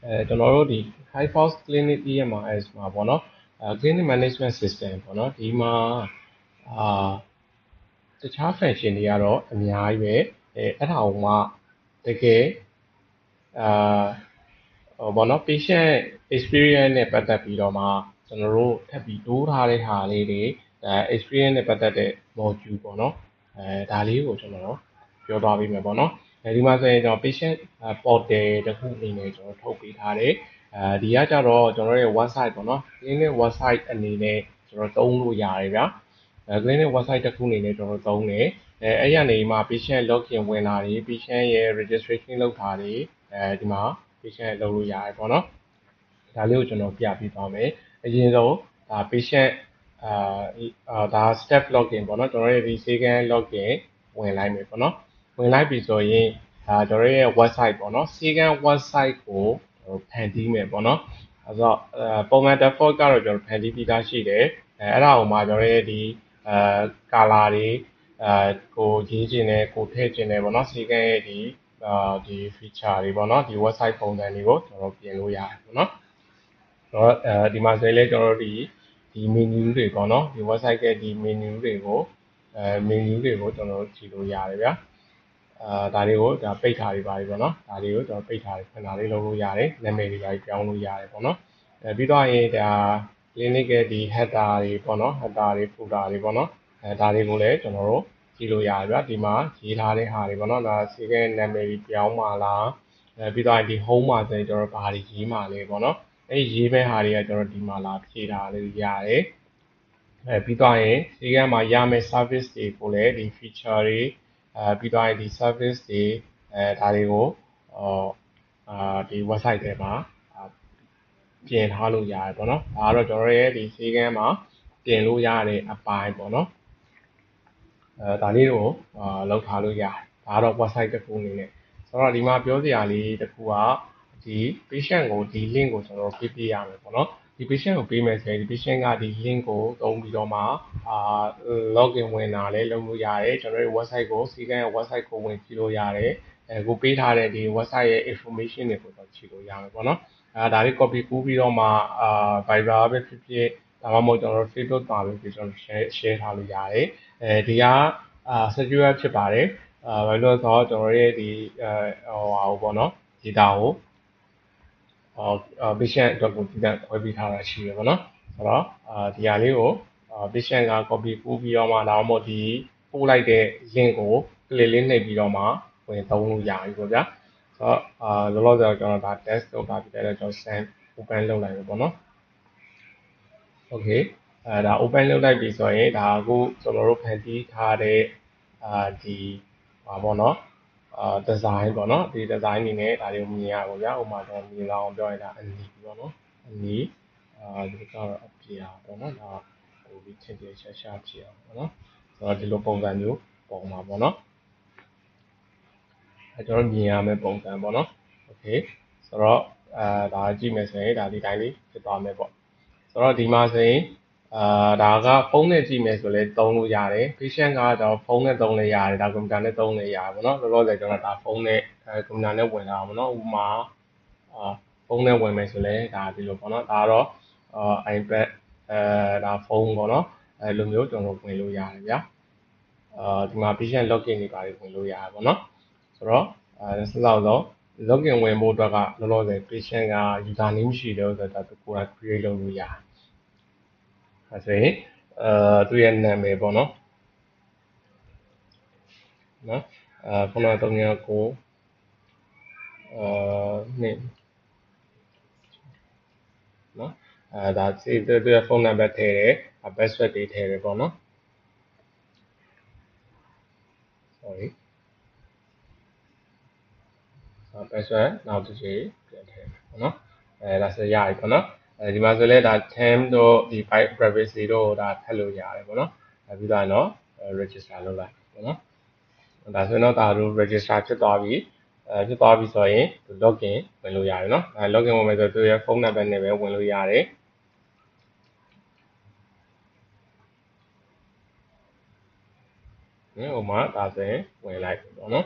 ကျွန်တော်တို့ဒီ High Force Clinic EMRS မှာပေါ့နော်clinic management system ပေါ့နော်ဒီမှာတခြား function တွေကတော့အများကြီးပဲအဲ့ဒါကိုမှတကယ်ဘောနော် patient experience နဲ့ပတ်သက်ပြီးတော့မှကျွန်တော်တို့ထပ်ပြီးတိုးထားတဲ့ဟာလေးတွေexperience နဲ့ပတ်သက်တဲ့ module ပေါ့နော်ဒါလေးကိုကျွန်တော်ပြောသွားပေးမယ်ပေါ့နော်ဒီမှာဆိုရင်ကျွန်တော် patient portal တစ်ခုအနေနဲ့ကျွန်တော်ထုတ်ပေးထားတယ်ဒီကကြတော့ကျွန်တော်ရဲ့ website ပေါ့နော် clinic website အနေနဲ့ကျွန်တော်သုံးလို့ရတယ်ဗျာclinic website တစ်ခုအနေနဲ့ကျွန်တော်သုံးတယ်အဲ့ရနေမှာ patient login ဝင်လာတယ် patient ရဲ့ registration လုပ်တာတွေဒီမှာ patient လုပ်လို့ရတယ်ပေါ့နော်ဒါလေးကိုကျွန်တော်ပြပေးသွားမယ်အရင်ဆုံးဒါ patient ဒါ step login ပေါ့နော်ကျွန်တော်ရဲ့ဒီ second login ဝင်လိုက်မယ်ပေါ့နော်ဝင်လိုက်ပြီဆိုရင်ဒါကျွန်တော်ရဲ့ website ပေါ့နော် second website ကိုဖန်တီးမယ်ပေါ့နော်အဲ့တော့ပုံမှန် default ကတော့ကျွန်တော်ဖန်တီးပြီးသားရှိတယ်အဲ့ဒါကိုမှကျွန်တော်ရဲ့ဒီcolor တွေကိုရေးခြင်းနဲ့ကိုထည့်ခြင်းနဲ့ပေါ့နော် second ရဲ့ဒီfeature တွေပေါ့နော်ဒီ website ပုံစံတွေကိုကျွန်တော်ပြင်လို့ရတယ်ပေါ့နော်တော့ဒီမှာဆိုရင်လည်းကျွန်တော်တို့ဒီ menu တွေပေါ့နော်ဒီ website ရဲ့ဒီ menu တွေကိုကျွန်တော်ကြည့်လို့ရတယ်ဗျာဒါတွေကိုဒါပိတ်ထားတွေပါပြီပေါ့နော်ဒါတွေကိုကျွန်တော်ပိတ်ထားတွေခဏလေးလုပ်လို့ရတယ်နာမည်တွေပါပြောင်းလို့ရတယ်ပေါ့နော်ပြီးတော့ရင်ဒါ clinic ရဲ့ဒီ header တွေပေါ့နော် header တွေ footer တွေပေါ့နော်ဒါတွေကိုလည်းကျွန်တော်တို့ကြည့်လို့ရတယ်ဗျာဒီမှာရေးထားတဲ့ဟာတွေပေါ့နော်ဒါ second နာမည်တွေပြောင်းပါလားပြီးတော့ဒီ home မှာဆိုရင်ကျွန်တော်ဘာတွေရေးမှာလဲပေါ့နော်အဲ့ရေးမဲ့ဟာတွေကကျွန်တော်ဒီမှာလာဖြည့်ထားလို့ရတယ်ပြီးတော့ရင်ဒီကမှာရမယ့် service တွေကိုလည်းဒီ feature တွေပြီးတော့ရင်ဒီ service တွေဒါတွေကိုဒီ website ထဲမှာပြင်ထားလို့ရတယ်ပေါ့နော်ဒါကတော့ကျွန်တော်ရဲ့ဒီစီကန်းမှာပြင်လို့ရတဲ့အပိုင်းပေါ့နော်ဒါလေးကိုလောက်ထားလို့ရတယ်ဒါကတော့ website တစ်ခုအနေနဲ့ဆိုတော့ဒီမှာပြောစရာလေးတစ်ခုကဒီ patient ကိုဒီ link ကိုကျွန်တော်ပေးရမယ်ပေါ့နော်ဒီ patient ကိုပေးမယ်ဆိုရင်ဒီ patient ကဒီ link ကိုသုံးပြီးတော့မှ login ဝင်တာလည်းလုပ်လို့ရတယ်ကျွန်တော်တို့ website ကိုစီကန်းရဲ့ website ကိုဝင်ကြည့်လို့ရတယ်ကိုပေးထားတဲ့ဒီ website ရဲ့ information တွေကိုတော့ကြည့်လို့ရမယ်ပေါ့နော်ဒါလေး copy ကူးပြီးတော့မှViber ပဲဖြစ်ဖြစ်ဒါမှမဟုတ်ကျွန်တော်တို့ Facebook မှာပဲဖြစ်ကျွန်တော် share ထားလို့ရတယ်ဒီကsecure ဖြစ်ပါတယ်ဘာလို့လဲဆိုတော့ကျွန်တော်ရဲ့ဒီဟာပေါ့နော် data ကိုpatient အတွက်ကိုဒီကခွဲပေးထားတာရှိရပါတော့ဆိုတော့ဒီဟာလေးကို patient က copy ကူးပြီးတော့မှဒါမှမဟုတ်ဒီပို့လိုက်တဲ့ link ကို click လေးနှိပ်ပြီးတော့မှဝင်သုံးလို့ရပြီပေါ့ဗျာဆိုတော့လောလောဆယ်ကျွန်တော်ဒါ test လုပ်တာဖြစ်တဲ့ကျွန်တော် send open လုပ်လိုက်ပြီပေါ့နော် okay ဒါ open လုပ်လိုက်ပြီဆိုရင်ဒါအခုကျွန်တော်တို့ဖန်တီးထားတဲ့ဒီဟာပေါ့နော်design ပေါ့နော်ဒီ design အနေနဲ့ဒါတွေကိုမြင်ရပါဗျာဥပမာကျွန်တော်မြင်လာအောင်ပြောရင်ဒါအနီပေါ့နော်အနီဒီကတော့အပြာပေါ့နော်ဒါဟိုဒီထင်ထင်ရှားရှားဖြစ်အောင်ပေါ့နော်ဆိုတော့ဒီလိုပုံစံမျိုးပုံမှာပေါ့နော်ကျွန်တော်မြင်ရမယ့်ပုံစံပေါ့နော် okay ဆိုတော့ဒါကြည့်မယ်ဆိုရင်ဒါဒီတိုင်းလေးဖြစ်သွားမယ်ပေါ့ဆိုတော့ဒီမှာဆိုရင်ဒါကဖုန်းနဲ့ကြည့်မယ်ဆိုလဲသုံးလို့ရတယ် patient ကတော့ဖုန်းနဲ့သုံးလဲရတယ်ဒါကွန်ပျူတာနဲ့သုံးလဲရတယ်ပေါ့နော်လောလောဆယ်ကျွန်တော်ဒါဖုန်းနဲ့ကွန်ပျူတာနဲ့ဝင်တာပေါ့နော်ဥပမာဖုန်းနဲ့ဝင်မယ်ဆိုလဲဒါဒီလိုပေါ့နော်ဒါကတော့iPad ဒါဖုန်းပေါ့နော်လိုမျိုးကျွန်တော်ဝင်လို့ရတယ်ဗျာဒီမှာ patient login တွေပါဝင်လို့ရတယ်ပေါ့နော်ဆိုတော့ဆက်လောက်တော့ login ဝင်ဖို့အတွက်ကလောလောဆယ် patient က user name ရှိတယ်ဆိုတော့ဒါကိုယ်က create လုပ်လို့ရတယ်အဲဆိုရင်သူ့ရဲ့နာမည်ပေါ့နော်ဖုန်းနံပါတ်399နှစ်နော်ဒါသူ့ရဲ့ဖုန်းနံပါတ်ထည့်တယ် password တွေထည့်တယ်ပေါ့နော် sorry password နောက်တစ်ချိန်ပြန်ထည့်ပေါ့နော်ဒါဆိုရပြီပေါ့နော်ဒီမှာဆိုလဲဒါ term တို့ဒီ privacy တို့ဒါထည့်လို့ရတယ်ပေါ့နော်ပြီးတော့တော့ register လုပ်လိုက်ပေါ့နော်ဒါဆိုရင်တော့ဒါတို့ register ဖြစ်သွားပြီဖြစ်သွားပြီဆိုရင် login ဝင်လို့ရတယ်เนาะlogin ဝင်မယ်ဆိုသူရဲ့ဖုန်းနံပါတ်နဲ့ပဲဝင်လို့ရတယ်ဟိုမှာဒါဆိုရင်ဝင်လိုက်ပြီပေါ့နော်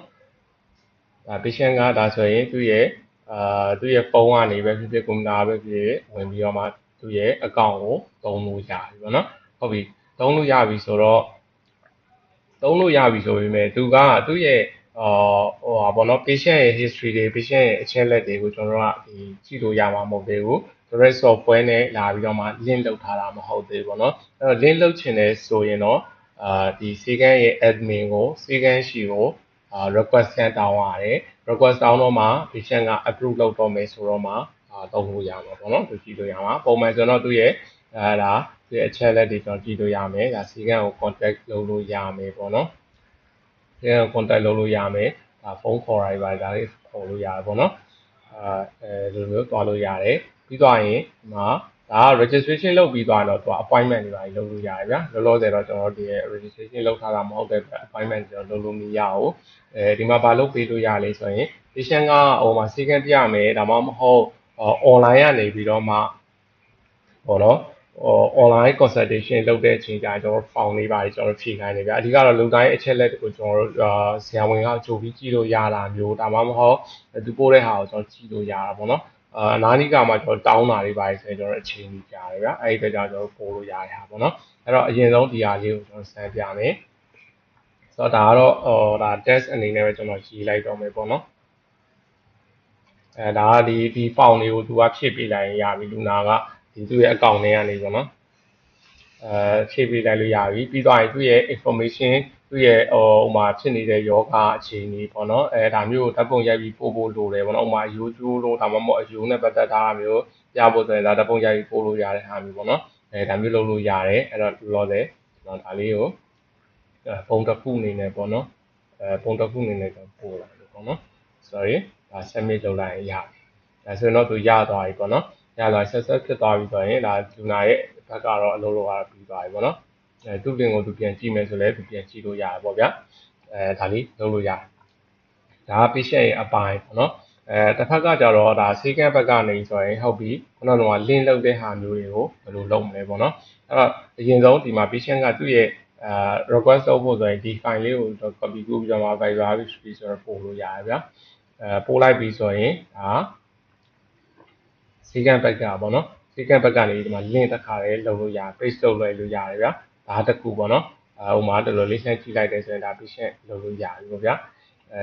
ဒါ patient ကဒါဆိုရင်သူ့ရဲ့ သူ့ရဲ့ဖုန်းကနေပဲဖြစ်ဖြစ်ကွန်ပျူတာပဲဖြစ်ဖြစ်ဝင်ပြီးတော့မှသူ့ရဲ့ account ကိုသုံးလို့ရပြီပေါ့နော်ဟုတ်ပြီသုံးလို့ရပြီဆိုတော့သုံးလို့ရပြီဆိုပေမဲ့သူကသူ့ရဲ့ဟိုပါဘောနော် patient ရဲ့ history တွေ patient ရဲ့အချက်လက်တွေကိုကျွန်တော်တို့ကဒီကြည့်လို့ရမှာမဟုတ်သေးဘူးဆိုတော့ software နဲ့လာပြီးတော့မှ link လုပ်ထားတာမဟုတ်သေးဘူးပေါ့နော်အဲ့တော့ link လုပ်ချင်တယ်ဆိုရင်တော့ဒီစေကန်းရဲ့ admin ကိုစေကန်းရှိကိုrequest ဆန်းတောင်းရတယ် request တောင်းတော့မှ patient က approve လုပ်တော့မယ်ဆိုတော့မှသုံးလို့ရမှာပေါ့နော်သူကြည့်လို့ရမှာပုံမှန်ဆိုတော့သူ့ရဲ့ဒါသူ့ရဲ့အချက်လက်တွေကျွန်တော်ကြည့်လို့ရမယ်ဒါစေကန်းကို contact လုပ်လို့ရမယ်ပေါ့နော်စေကန်းကို contact လုပ်လို့ရမယ်ဒါဖုန်းခေါ်ရပါဒါလေးခေါ်လို့ရတယ်ပေါ့နော်ဒီလိုမျိုးတွားလို့ရတယ်ပြီးသွားရင်ဒီမှာဒါက registration လုပ်ပြီးသွားတော့သူက appointment တွေပါလုပ်လို့ရတယ်ဗျာလောလောဆယ်တော့ကျွန်တော်ဒီ registration လုပ်ထားတာမဟုတ်တဲ့အတွက် appointment ကျွန်တော်လုပ်လို့မရဘူးဒီမှာဘာလုပ်ပေးလို့ရလဲဆိုရင် patient ကဟိုမှာစေကန်းပြမယ်ဒါမှမဟုတ် online ကနေပြီးတော့မှပေါ့နော်online consultation လုပ်တဲ့အချိန်ကျကျွန်တော် form လေးပါတယ်ကျွန်တော်ဖြည့်ခိုင်းနေဗျာအဓိကတော့လူတိုင်းအချက်လက်တွေကိုကျွန်တော်ဆရာဝန်ကကြိုပြီးကြည့်လို့ရတာမျိုးဒါမှမဟုတ်သူပို့တဲ့ဟာကိုကျွန်တော်ကြည့်လို့ရတာပေါ့နော်အနားနီးကမှာကျွန်တော်တောင်းတာတွေပါတယ်ဆိုရင်ကျွန်တော်အချိန်ကြီးကြာတယ်ဗျာအဲ့ဒီအတွက်ကြောင့်ကျွန်တော်ပို့လို့ရတဲ့ဟာပေါ့နော်အဲ့တော့အရင်ဆုံးဒီဟာလေးကိုကျွန်တော်စမ်းပြမယ်ဆိုတော့ဒါကတော့ဒါ test အနေနဲ့ပဲကျွန်တော်ရေးလိုက်တော့မယ်ပေါ့နော်ဒါကဒီ form တွေကိုသူကဖြည့်ပေးလိုက်ရင်ရပြီလူနာကဒီသူ့ရဲ့ account ထဲကနေပေါ့နော်ဖြည့်ပေးလိုက်လို့ရပြီပြီးသွားရင်သူ့ရဲ့ information သူ့ရဲ့ဟိုမှာဖြစ်နေတဲ့ယောဂအခြေအနေပေါ့နော်ဒါမျိုးကိုဓာတ်ပုံရိုက်ပြီးပို့ဖို့လိုတယ်ပေါ့နော်ဥမာရိုးကျိုးလို့ဒါမှမဟုတ်အယိုးနဲ့ပတ်သက်တာမျိုးရဖို့ဆိုရင်ဒါဓာတ်ပုံရိုက်ပြီးပို့လို့ရတဲ့ဟာမျိုးပေါ့နော်ဒါမျိုးလုပ်လို့ရတယ်အဲ့တော့လောဆယ်ကျွန်တော်ဒါလေးကိုပုံတစ်ခုအနေနဲ့ပေါ့နော်ပုံတစ်ခုအနေနဲ့ကျွန်တော်ပို့လိုက်လို့ပေါ့နော် sorry ဒါ submit လုပ်လိုက်ရင်ရဒါဆိုရင်တော့သူရသွားပြီပေါ့နော်ရသွားဆက်ဖြစ်သွားပြီဆိုရင်ဒါလူနာရဲ့ဘက်ကတော့အလုပ်လုပ်ရပြီးသွားပြီပေါ့နော်သူ့လင်ကိုသူပြန်ကြည့်မယ်ဆိုလည်းသူပြန်ကြည့်လို့ရတယ်ပေါ့ဗျာဒါလေးလုပ်လို့ရတယ်ဒါက patient ရဲ့အပိုင်းပေါ့နော်တစ်ဖက်ကကြတော့ဒါစေကန်းဘက်ကနေဆိုရင်ဟုတ်ပြီခုနက link လုပ်တဲ့ဟာမျိုးတွေကိုဘယ်လိုလုပ်မလဲပေါ့နော်အဲ့တော့အရင်ဆုံးဒီမှာ patient ကသူ့ရဲ့request လုပ်ဖို့ဆိုရင်ဒီ file လေးကို copy ကူးပြီးတော့မှ Viber ပြီးဆိုတော့ပို့လို့ရတယ်ဗျာပို့လိုက်ပြီးဆိုရင်ဒါစေကန်းဘက်ကပေါ့နော်စေကန်းဘက်ကနေဒီမှာ link တစ်ခါလေးလုပ်လို့ရ paste လုပ်လိုက်လို့ရတယ်ဗျာဒါတစ်ခုပေါ့နော်ဟိုမှာတော်တော်လေးနှိုက်ကြည့်လိုက်တယ်ဆိုရင်ဒါ patient လုပ်လို့ရပြီပေါ့ဗျာ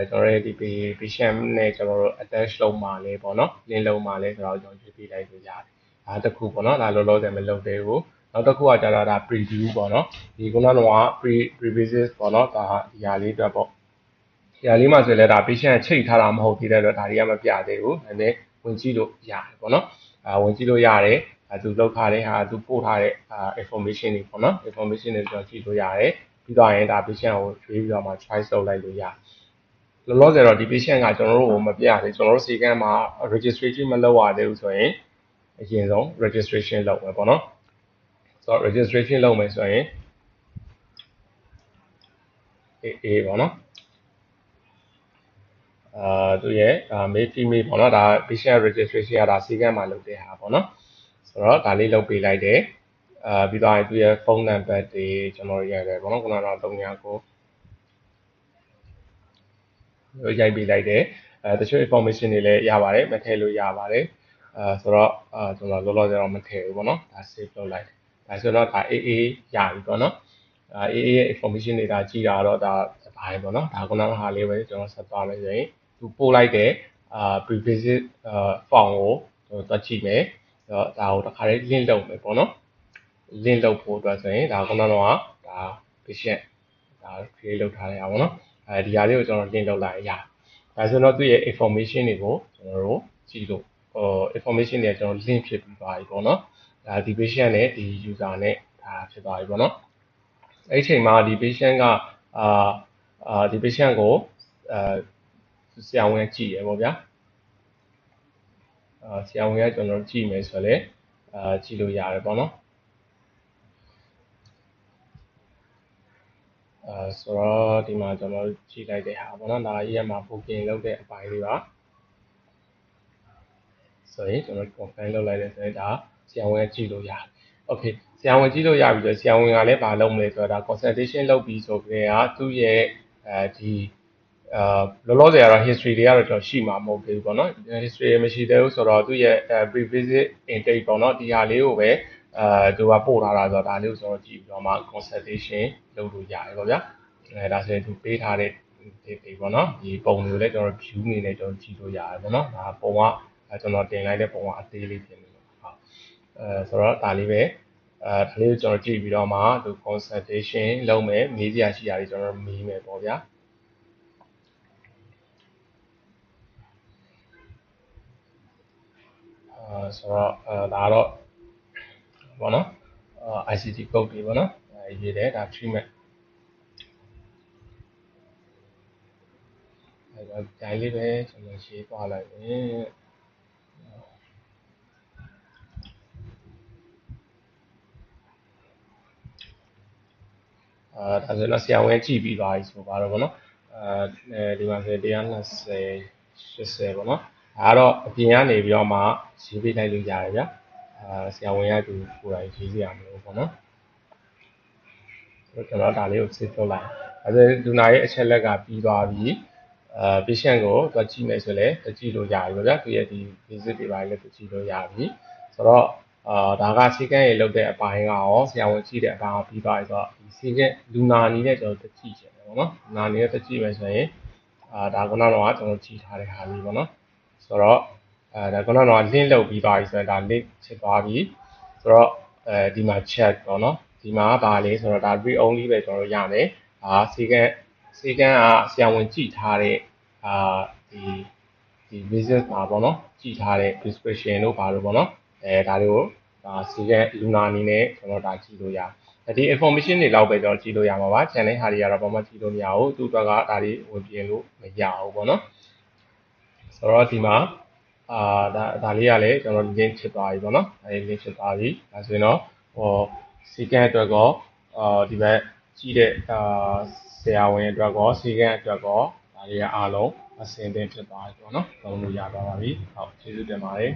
ကျွန်တော်တို့ဒီ patient နဲ့ကျွန်တော်တို့ attach လုပ်မှလဲပေါ့နော် link လုပ်မှလဲဆိုတော့ကျွန်တော်ရွေးပေးလိုက်လို့ရတယ်ဒါတစ်ခုပေါ့နော်ဒါလောလောဆယ်မလုပ်သေးဘူးနောက်တစ်ခုကကျတော့ဒါ preview ပေါ့နော်ဒီခုနက pre-basis ပေါ့နော်ဒါဒီဟာလေးအတွက်ပေါ့ဒီဟာလေးမှာဆိုလဲဒါ patient ချိတ်ထားတာမဟုတ်သေးတဲ့အတွက်ဒါတွေကမပြသေးဘူးဒါပေမဲ့ဝင်ကြည့်လို့ရတယ်ပေါ့နော်ဝင်ကြည့်လို့ရတယ်သူလောက်ထားတဲ့ဟာသူပို့ထားတဲ့information တွေပေါ့နော် information တွေကျွန်တော်ကြည့်လို့ရတယ်ပြီးတော့ရင်ဒါ patient ကိုရွေးပြီးတော့မှ choice လုပ်လိုက်လို့ရတယ်လောလောဆယ်တော့ဒီ patient ကကျွန်တော်တို့ကိုမပြသေးကျွန်တော်တို့စီကန်းမှာ registration မလုပ်ရသေးဘူးဆိုရင်အရင်ဆုံး registration လုပ်မယ်ပေါ့နော်ဆိုတော့ registration လုပ်မယ်ဆိုရင်အေးပေါ့နော်သူရဲ့မေး female ပေါ့နော်ဒါ patient registration ကဒါစီကန်းမှာလုပ်တဲ့ဟာပေါ့နော်ဆိုတော့ဒါလေးလုပ်ပေးလိုက်တယ်ပြီးတော့သူရဲ့ဖုန်းနံပါတ်တွေကျွန်တော်ရတယ်ပေါ့နော်ခုနကတော့309ရိုက်ပေးလိုက်တယ်တချို့ information တွေလည်းရပါတယ်မထည့်လို့ရပါတယ်ဆိုတော့ကျွန်တော်လောလောဆယ်တော့မထည့်ဘူးပေါ့နော်ဒါ save လုပ်လိုက်ဒါဆိုတော့ဒါ AA ရပြီပေါ့နော်AA ရဲ့ information တွေဒါကြည့်တာတော့ဒါပါတယ်ပေါ့နော်ဒါခုနကဟာလေးပဲကျွန်တော်ဆက်သွားမယ်ဆိုရင်သူပို့လိုက်တဲ့pre-visit form ကိုတွက်ကြည့်မယ်ဒါကိုတစ်ခါလေး link လုပ်မယ်ပေါ့နော် link လုပ်ဖို့အတွက်ဆိုရင်ဒါခုနကတော့ဒါ patient ဒါ create လုပ်ထားတဲ့ဟာပေါ့နော်ဒီဟာလေးကိုကျွန်တော် link လုပ်လိုက်ရဒါဆိုတော့သူ့ရဲ့ information တွေကိုကျွန်တော်တို့ကြည့်လို့information တွေကကျွန်တော် link ဖြစ်ပြီးသွားပြီပေါ့နော်ဒါဒီ patient နဲ့ဒီ user နဲ့ဒါဖြစ်သွားပြီပေါ့နော်အဲ့ဒီအချိန်မှာဒီ patient ကဒီ patient ကိုဆရာဝန်ကြည့်ရပေါ့ဗျာဆရာဝန်ကကျွန်တော်ကြည့်မယ်ဆိုလည်းကြည့်လို့ရတယ်ပေါ့နော်ဆိုတော့ဒီမှာကျွန်တော်ကြည့်လိုက်တဲ့ဟာပေါ့နော်ဒါကြီးကမှာ booking လုပ်တဲ့အပိုင်းလေးပါဆိုရင်ကျွန်တော် confirm လုပ်လိုက်တဲ့ဆိုရင်ဒါဆရာဝန်ကကြည့်လို့ရတယ် okay ဆရာဝန်ကြည့်လို့ရပြီဆိုဆရာဝန်ကလည်းမလုပ်မလဲဆိုတော့ဒါ consultation လုပ်ပြီးဆိုကြတဲ့သူ့ရဲ့ဒီ လောလောဆယ်ကတော့ history တွေကတော့ကျွန်တော်ရှိမှာမဟုတ်သေးဘူးပေါ့နော် history မရှိသေးဘူးဆိုတော့သူ့ရဲ့ pre-visit intake ပေါ့နော်ဒီဟာလေးကိုပဲသူကပို့ထားတာဆိုတော့ဒါလေးကိုကျွန်တော်ကြည့်ပြီးတော့မှ consultation လုပ်လို့ရတယ်ပေါ့ဗျာဒါဆိုရင်သူပေးထားတဲ့ဒီပေါ့နော်ဒီပုံတွေကိုလည်းကျွန်တော် view အနေနဲ့ကျွန်တော်ကြည့်လို့ရတယ်ပေါ့နော်ဒါပုံကကျွန်တော်တင်လိုက်တဲ့ပုံကအသေးလေးဖြစ်နေလို့ဟုတ်ဆိုတော့ဒါလေးပဲဒါလေးကိုကျွန်တော်ကြည့်ပြီးတော့မှသူ consultation လုပ်မယ်မေးစရာရှိတာတွေကျွန်တော်မေးမယ်ပေါ့ဗျာဆိုတော့ဒါတော့ပေါ့နော်ICT code တွေပေါ့နော်ရေးတယ်ဒါ treatment ဒါလေးပဲကျွန်တော်ရေးသွားလိုက်မယ်ဒါဆိုတော့ဆရာဝန်ကြည့်ပြီးသွားပြီဆိုပါတော့ဗောနော်ဒီမှာဆို120 80ပေါ့နော်ဒါကတော့အပြင်ကနေပြီးတော့မှရေးပေးလိုက်လို့ရတယ်ဗျာဆရာဝန်ကသူကိုယ်တိုင်ရေးစရာမလိုဘူးပေါ့နော်ကျွန်တော်ဒါလေးကိုစစ်ထုတ်လိုက်ဒါဆိုလူနာရဲ့အချက်လက်ကပြီးသွားပြီpatient ကိုသူကြည့်မယ်ဆိုလည်းကြည့်လို့ရပြီဗျာသူရဲ့ဒီ visit တွေပါလည်းသူကြည့်လို့ရပြီဆိုတော့ဒါကစီကန်းရေလုပ်တဲ့အပိုင်းကရောဆရာဝန်ကြည့်တဲ့အပိုင်းကပြီးသွားပြီဆိုတော့ဒီစီကန်းလူနာအနေနဲ့ကျွန်တော်ကြည့်ချင်တယ်ပေါ့နော်လူနာအနေနဲ့ကြည့်မယ်ဆိုရင်ဒါကတော့ကျွန်တော်ကြည့်ထားတဲ့ဟာလေးပေါ့နော်ဆိုတော့ဒါကတော့ link လုပ်ပြီးသွားပြီဆိုတော့ဒါ link ဖြစ်သွားပြီဆိုတော့ဒီမှာ chat ပေါ့နော်ဒီမှာပါလေဆိုတော့ဒါ read only ပဲကျွန်တော်ရမယ်စီကန်းကဆရာဝန်ကြည့်ထားတဲ့ဒီ visit မှာပေါ့နော်ကြည့်ထားတဲ့ prescription တို့ပါလို့ပေါ့နော်ဒါတွေကိုစီကန်းလူနာအနေနဲ့ကျွန်တော်ဒါကြည့်လို့ရဒီ information တွေလောက်ပဲကျွန်တော်ကြည့်လို့ရမှာပါကျန်တဲ့ဟာတွေကတော့ဘာမှကြည့်လို့မရဘူးသူ့ဘက်ကဒါတွေဝင်ပြင်လို့မရဘူးပေါ့နော်ဆိုတော့ဒီမှာဒါလေးကလည်းကျွန်တော် link ဖြစ်သွားပြီပေါ့နော်link ဖြစ်သွားပြီဒါဆိုရင်တော့စီကန်းအတွက်ကောဒီဘက်ကြည့်တဲ့ဆရာဝန်အတွက်ကောစီကန်းအတွက်ကောဒါတွေကအားလုံးအဆင်သင့်ဖြစ်သွားပြီပေါ့နော်သုံးလို့ရသွားပါပြီဟုတ်ကျေးဇူးတင်ပါတယ်